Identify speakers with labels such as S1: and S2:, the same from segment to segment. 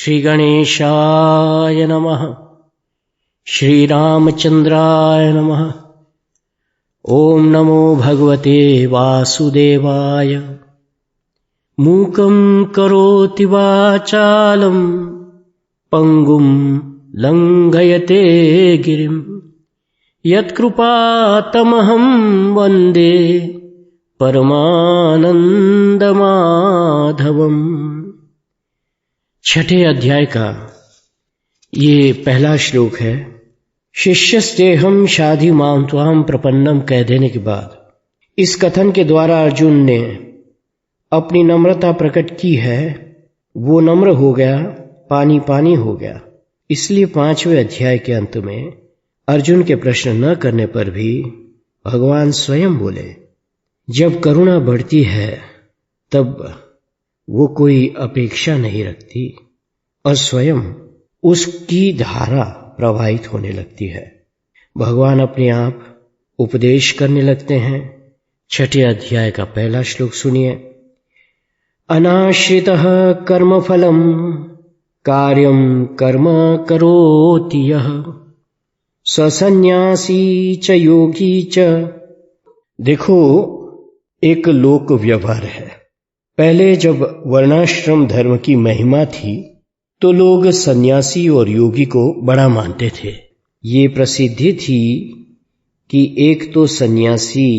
S1: श्री गणेशाय नमः। श्री रामचंद्राय नमः। ओम नमो भगवते वासुदेवाय। मूकं करोति वाचालं पंगुं लंघयते गिरिं यत्कृपातमहं वन्दे परमानंदमाधवम्। छठे अध्याय का ये पहला श्लोक है। शिष्यस्तेहं शाधि मां त्वां प्रपन्नम कह देने के बाद इस कथन के द्वारा अर्जुन ने अपनी नम्रता प्रकट की है। वो नम्र हो गया, पानी पानी हो गया। इसलिए 5वें अध्याय के अंत में अर्जुन के प्रश्न न करने पर भी भगवान स्वयं बोले, जब करुणा बढ़ती है तब वो कोई अपेक्षा नहीं रखती और स्वयं उसकी धारा प्रवाहित होने लगती है। भगवान अपने आप उपदेश करने लगते हैं। छठे अध्याय का पहला श्लोक सुनिए। अनाश्रितः कर्मफलम् कार्यं कर्म करोति यः स्वसन्न्यासी च योगी च। देखो, एक लोक व्यवहार है। पहले जब वर्णाश्रम धर्म की महिमा थी तो लोग सन्यासी और योगी को बड़ा मानते थे। ये प्रसिद्धि थी कि एक तो सन्यासी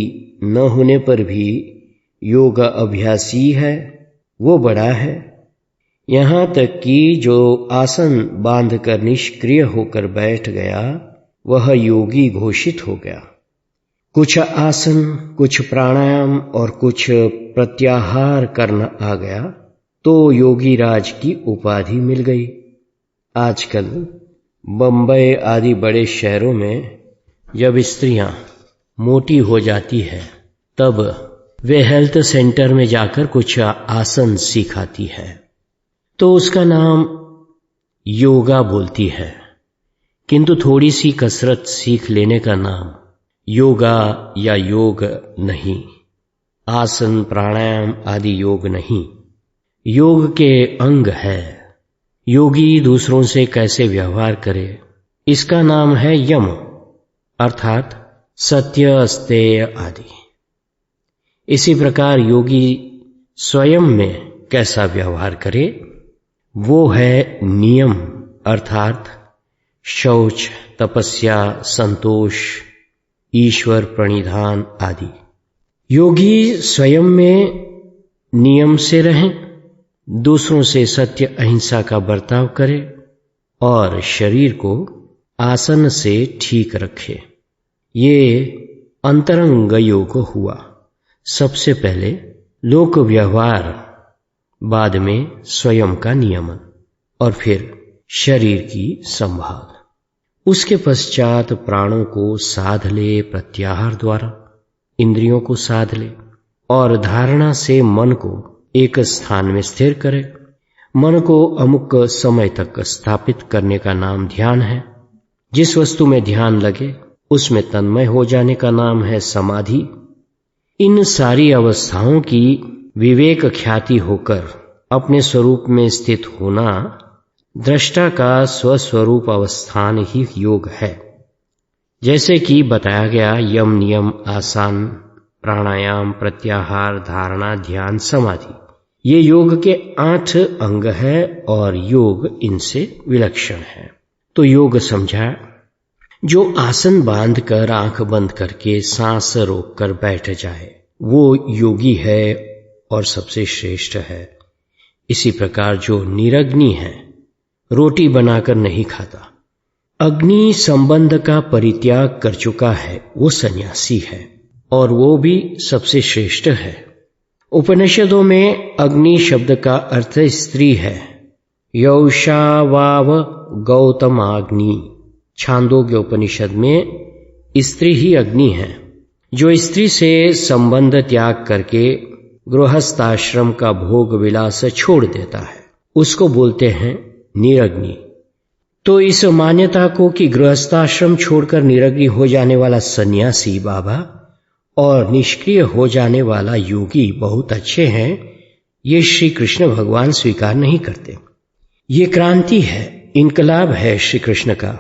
S1: न होने पर भी योग अभ्यासी है, वो बड़ा है। यहाँ तक कि जो आसन बांधकर निष्क्रिय होकर बैठ गया वह योगी घोषित हो गया। कुछ आसन, कुछ प्राणायाम और कुछ प्रत्याहार करना आ गया तो योगी राज की उपाधि मिल गई। आजकल बंबई आदि बड़े शहरों में जब स्त्रियां मोटी हो जाती है तब वे हेल्थ सेंटर में जाकर कुछ आसन सिखाती है तो उसका नाम योगा बोलती है, किंतु थोड़ी सी कसरत सीख लेने का नाम योगा या योग नहीं। आसन प्राणायाम आदि योग नहीं, योग के अंग है। योगी दूसरों से कैसे व्यवहार करे, इसका नाम है यम, अर्थात सत्य अस्तेय आदि। इसी प्रकार योगी स्वयं में कैसा व्यवहार करे, वो है नियम, अर्थात शौच, तपस्या, संतोष, ईश्वर प्रणिधान आदि। योगी स्वयं में नियम से रहें, दूसरों से सत्य अहिंसा का बर्ताव करे और शरीर को आसन से ठीक रखे। ये अंतरंग योग हुआ। सबसे पहले लोक व्यवहार, बाद में स्वयं का नियमन और फिर शरीर की संभाल। उसके पश्चात प्राणों को साध ले, प्रत्याहार द्वारा इंद्रियों को साध ले और धारणा से मन को एक स्थान में स्थिर करे। मन को अमुक समय तक स्थापित करने का नाम ध्यान है। जिस वस्तु में ध्यान लगे उसमें तन्मय हो जाने का नाम है समाधि। इन सारी अवस्थाओं की विवेक ख्याति होकर अपने स्वरूप में स्थित होना, दृष्टा का स्वस्वरूप अवस्थान ही योग है। जैसे कि बताया गया, यम, नियम, आसन, प्राणायाम, प्रत्याहार, धारणा, ध्यान, समाधि, ये योग के 8 अंग है और योग इनसे विलक्षण है। तो योग समझा, जो आसन बांधकर आंख बंद करके सांस रोककर बैठ जाए वो योगी है और सबसे श्रेष्ठ है। इसी प्रकार जो निरग्नि है, रोटी बनाकर नहीं खाता, अग्नि संबंध का परित्याग कर चुका है, वो सन्यासी है और वो भी सबसे श्रेष्ठ है। उपनिषदों में अग्नि शब्द का अर्थ स्त्री है। यौषावाव गौतमाग्नि, छांदोग्य उपनिषद में स्त्री ही अग्नि है। जो स्त्री से संबंध त्याग करके गृहस्थाश्रम का भोग विलास छोड़ देता है उसको बोलते हैं निरग्नि। तो इस मान्यता को कि गृहस्थाश्रम छोड़कर निरग्नि हो जाने वाला सन्यासी बाबा और निष्क्रिय हो जाने वाला योगी बहुत अच्छे हैं, ये श्री कृष्ण भगवान स्वीकार नहीं करते। ये क्रांति है, इनकलाब है श्री कृष्ण का।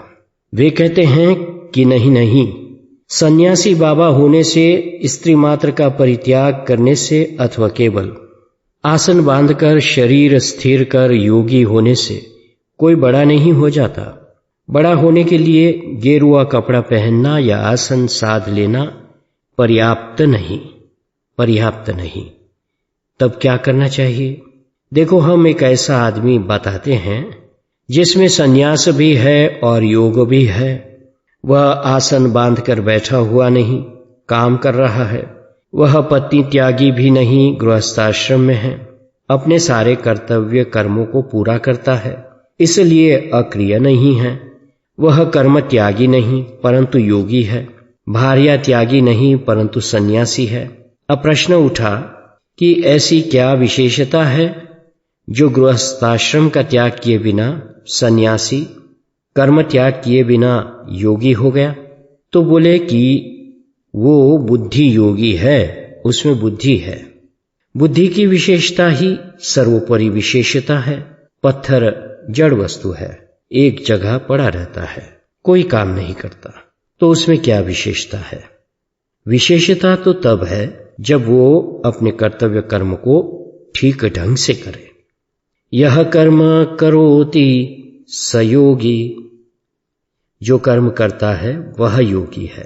S1: वे कहते हैं कि नहीं नहीं, सन्यासी बाबा होने से, स्त्री मात्र का परित्याग करने से अथवा केवल आसन बांधकर शरीर स्थिर कर योगी होने से कोई बड़ा नहीं हो जाता। बड़ा होने के लिए गेरुआ कपड़ा पहनना या आसन साध लेना पर्याप्त नहीं। तब क्या करना चाहिए? देखो, हम एक ऐसा आदमी बताते हैं जिसमें संन्यास भी है और योग भी है। वह आसन बांधकर बैठा हुआ नहीं, काम कर रहा है। वह पत्नी त्यागी भी नहीं, गृहस्थाश्रम में है। अपने सारे कर्तव्य कर्मों को पूरा करता है, इसलिए अक्रिय नहीं है। वह कर्म त्यागी नहीं परंतु योगी है, भार्या त्यागी नहीं परंतु सन्यासी है। अब प्रश्न उठा कि ऐसी क्या विशेषता है जो गृहस्थाश्रम का त्याग किए बिना सन्यासी, कर्म त्याग किए बिना योगी हो गया? तो बोले कि वो बुद्धि योगी है, उसमें बुद्धि है। बुद्धि की विशेषता ही सर्वोपरि विशेषता है। पत्थर जड़ वस्तु है, एक जगह पड़ा रहता है, कोई काम नहीं करता, तो उसमें क्या विशेषता है? विशेषता तो तब है जब वो अपने कर्तव्य कर्म को ठीक ढंग से करे। यह कर्म करोति स योगी, जो कर्म करता है वह योगी है।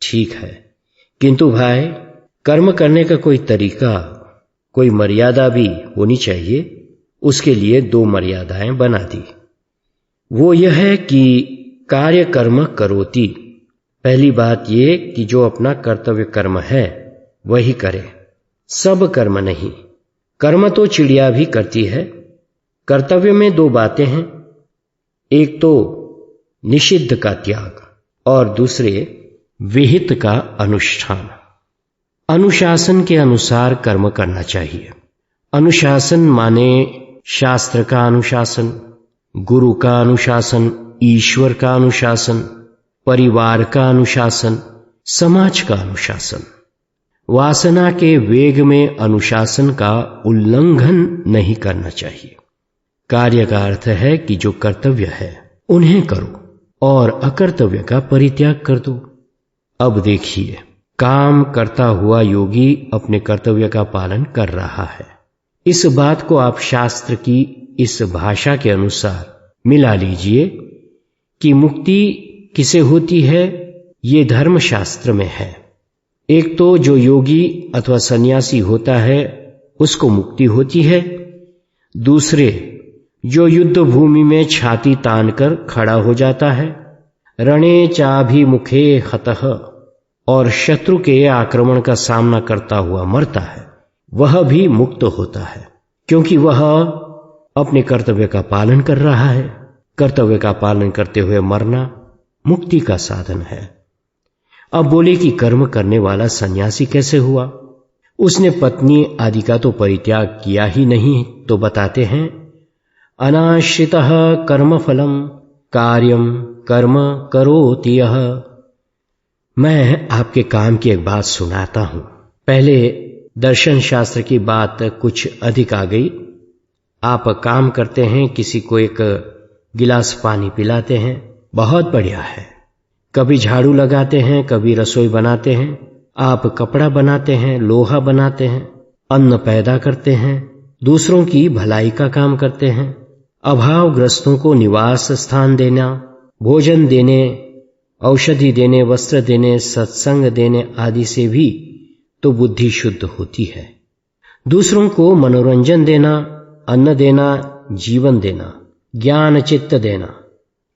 S1: ठीक है, किंतु भाई, कर्म करने का कोई तरीका, कोई मर्यादा भी होनी चाहिए। उसके लिए 2 मर्यादाएं बना दी। वो यह है कि कार्य कर्म करोति। पहली बात ये कि जो अपना कर्तव्य कर्म है वही करे, सब कर्म नहीं। कर्म तो चिड़िया भी करती है। कर्तव्य में 2 बातें हैं, एक तो निषिद्ध का त्याग और दूसरे विहित का अनुष्ठान। अनुशासन के अनुसार कर्म करना चाहिए। अनुशासन माने शास्त्र का अनुशासन, गुरु का अनुशासन, ईश्वर का अनुशासन, परिवार का अनुशासन, समाज का अनुशासन। वासना के वेग में अनुशासन का उल्लंघन नहीं करना चाहिए। कार्य का अर्थ है कि जो कर्तव्य है उन्हें करो और अकर्तव्य का परित्याग कर दो। अब देखिए, काम करता हुआ योगी अपने कर्तव्य का पालन कर रहा है। इस बात को आप शास्त्र की इस भाषा के अनुसार मिला लीजिए कि मुक्ति किसे होती है, ये धर्मशास्त्र में है। एक तो जो योगी अथवा सन्यासी होता है उसको मुक्ति होती है। दूसरे, जो युद्ध भूमि में छाती तानकर खड़ा हो जाता है, रणे चाभिमुखे हतः, और शत्रु के आक्रमण का सामना करता हुआ मरता है, वह भी मुक्त होता है, क्योंकि वह अपने कर्तव्य का पालन कर रहा है। कर्तव्य का पालन करते हुए मरना मुक्ति का साधन है। अब बोले कि कर्म करने वाला सन्यासी कैसे हुआ? उसने पत्नी आदि का तो परित्याग किया ही नहीं, तो बताते हैं, अनाश्रितः कर्मफलम कार्यम कर्म करोति यः। मैं आपके काम की एक बात सुनाता हूं। पहले दर्शन शास्त्र की बात कुछ अधिक आ गई। आप काम करते हैं, किसी को एक गिलास पानी पिलाते हैं, बहुत बढ़िया है। कभी झाड़ू लगाते हैं, कभी रसोई बनाते हैं, आप कपड़ा बनाते हैं, लोहा बनाते हैं, अन्न पैदा करते हैं, दूसरों की भलाई का काम करते हैं, अभावग्रस्तों को निवास स्थान देना, भोजन देने, औषधि देने, वस्त्र देने, सत्संग देने आदि से भी तो बुद्धि शुद्ध होती है। दूसरों को मनोरंजन देना, अन्न देना, जीवन देना, ज्ञान चित्त देना,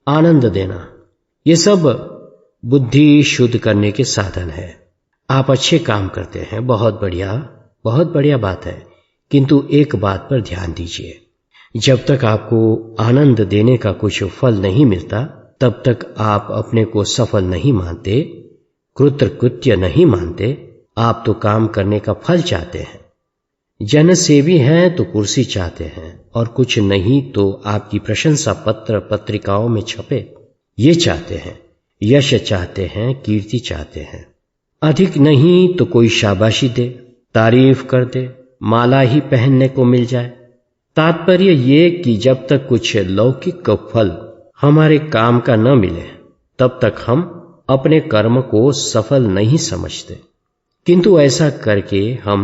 S1: आनंद देना, ये सब बुद्धि शुद्ध करने के साधन है। आप अच्छे काम करते हैं, बहुत बढ़िया बात है। किंतु एक बात पर ध्यान दीजिए, जब तक आपको आनंद देने का कुछ फल नहीं मिलता तब तक आप अपने को सफल नहीं मानते, कृतकृत्य नहीं मानते। आप तो काम करने का फल चाहते हैं, जनसेवी हैं तो कुर्सी चाहते हैं, और कुछ नहीं तो आपकी प्रशंसा पत्र पत्रिकाओं में छपे, ये चाहते हैं। यश चाहते हैं, कीर्ति चाहते हैं, अधिक नहीं तो कोई शाबाशी दे, तारीफ कर दे, माला ही पहनने को मिल जाए, तात्पर्य ये कि जब तक कुछ लौकिक फल हमारे काम का न मिले तब तक हम अपने कर्म को सफल नहीं समझते, किंतु ऐसा करके हम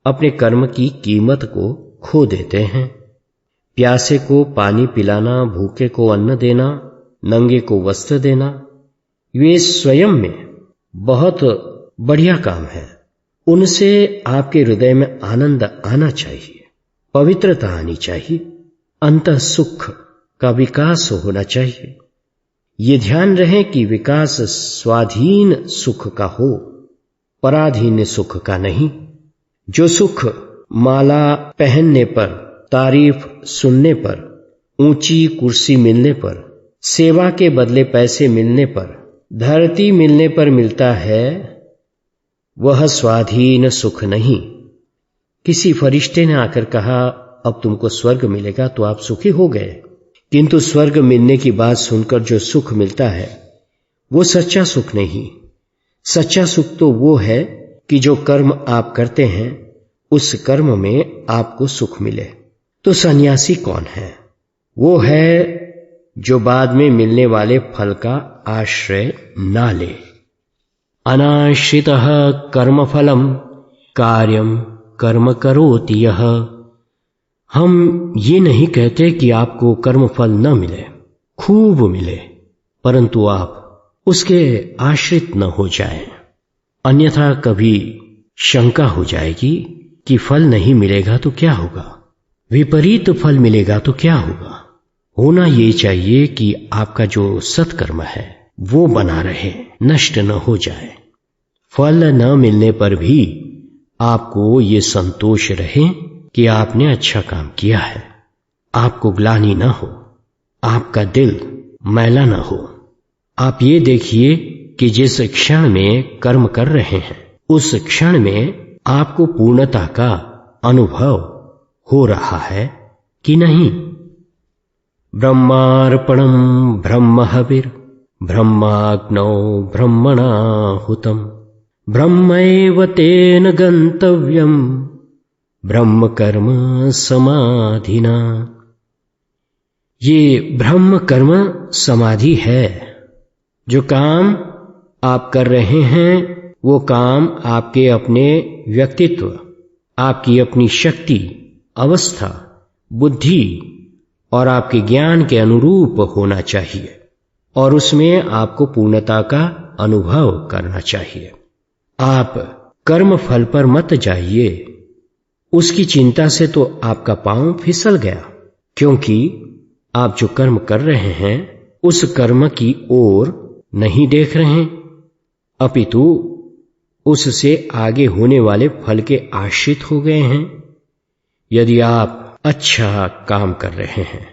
S1: अपने कर्म की कीमत को खो देते हैं। प्यासे को पानी पिलाना, भूखे को अन्न देना, नंगे को वस्त्र देना, वे स्वयं में बहुत बढ़िया काम है। उनसे आपके हृदय में आनंद आना चाहिए, पवित्रता आनी चाहिए, अंतः सुख का विकास होना चाहिए। ये ध्यान रहे कि विकास स्वाधीन सुख का हो, पराधीन सुख का नहीं। जो सुख माला पहनने पर, तारीफ सुनने पर, ऊंची कुर्सी मिलने पर, सेवा के बदले पैसे मिलने पर, धरती मिलने पर मिलता है, वह स्वाधीन सुख नहीं। किसी फरिश्ते ने आकर कहा, अब तुमको स्वर्ग मिलेगा, तो आप सुखी हो गए। किंतु स्वर्ग मिलने की बात सुनकर जो सुख मिलता है वो सच्चा सुख नहीं। सच्चा सुख तो वो है कि जो कर्म आप करते हैं उस कर्म में आपको सुख मिले। तो सन्यासी कौन है? वो है जो बाद में मिलने वाले फल का आश्रय ना ले। अनाश्रितः कर्मफलम कार्यम कर्म करोति यः। हम ये नहीं कहते कि आपको कर्मफल न मिले, खूब मिले, परंतु आप उसके आश्रित न हो जाएं। अन्यथा कभी शंका हो जाएगी कि फल नहीं मिलेगा तो क्या होगा, विपरीत फल मिलेगा तो क्या होगा। होना ये चाहिए कि आपका जो सत्कर्म है वो बना रहे, नष्ट न हो जाए। फल न मिलने पर भी आपको ये संतोष रहे कि आपने अच्छा काम किया है, आपको ग्लानि न हो, आपका दिल मैला न हो। आप ये देखिए कि जिस क्षण में कर्म कर रहे हैं उस क्षण में आपको पूर्णता का अनुभव हो रहा है कि नहीं। ब्रह्मार्पणम ब्रह्महविर् ब्रह्माग्नौ ब्रह्मणाहुतम ब्रह्मैव तेन गंतव्यम ब्रह्म कर्म समाधिना। ये ब्रह्म कर्म समाधि है। जो काम आप कर रहे हैं वो काम आपके अपने व्यक्तित्व, आपकी अपनी शक्ति, अवस्था, बुद्धि और आपके ज्ञान के अनुरूप होना चाहिए और उसमें आपको पूर्णता का अनुभव करना चाहिए। आप कर्म फल पर मत जाइए, उसकी चिंता से तो आपका पांव फिसल गया, क्योंकि आप जो कर्म कर रहे हैं उस कर्म की ओर नहीं देख रहे, अपितु उससे आगे होने वाले फल के आश्रित हो गए हैं। यदि आप अच्छा काम कर रहे हैं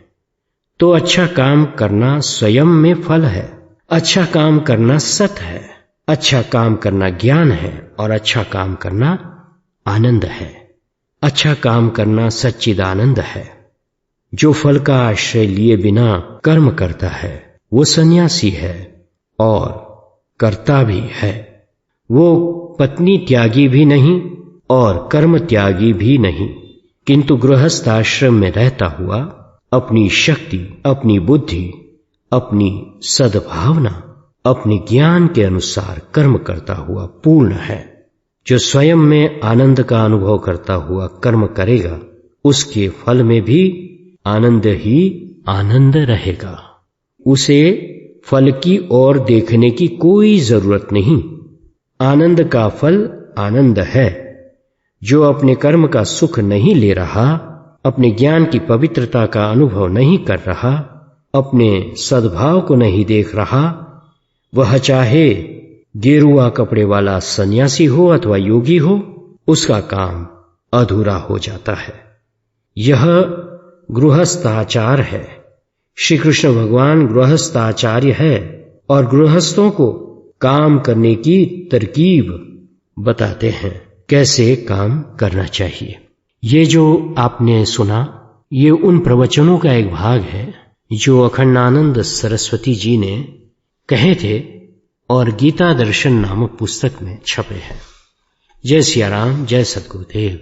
S1: तो अच्छा काम करना स्वयं में फल है, अच्छा काम करना सत है, अच्छा काम करना ज्ञान है और अच्छा काम करना आनंद है। अच्छा काम करना सच्चिदानंद है। जो फल का आश्रय लिए बिना कर्म करता है वो सन्यासी है और कर्ता भी है। वो पत्नी त्यागी भी नहीं और कर्म त्यागी भी नहीं, किंतु गृहस्थ आश्रम में रहता हुआ अपनी शक्ति, अपनी बुद्धि, अपनी सद्भावना, अपने ज्ञान के अनुसार कर्म करता हुआ पूर्ण है। जो स्वयं में आनंद का अनुभव करता हुआ कर्म करेगा उसके फल में भी आनंद ही आनंद रहेगा। उसे फल की ओर देखने की कोई जरूरत नहीं। आनंद का फल आनंद है। जो अपने कर्म का सुख नहीं ले रहा, अपने ज्ञान की पवित्रता का अनुभव नहीं कर रहा, अपने सद्भाव को नहीं देख रहा, वह चाहे गेरुआ कपड़े वाला सन्यासी हो अथवा योगी हो, उसका काम अधूरा हो जाता है। यह गृहस्थाचार है। श्री कृष्ण भगवान गृहस्थाचार्य है और गृहस्थों को काम करने की तरकीब बताते हैं, कैसे काम करना चाहिए। ये जो आपने सुना ये उन प्रवचनों का एक भाग है जो अखंडानंद सरस्वती जी ने कहे थे और गीता दर्शन नामक पुस्तक में छपे हैं। जय सिया राम, जय सद्गुरुदेव।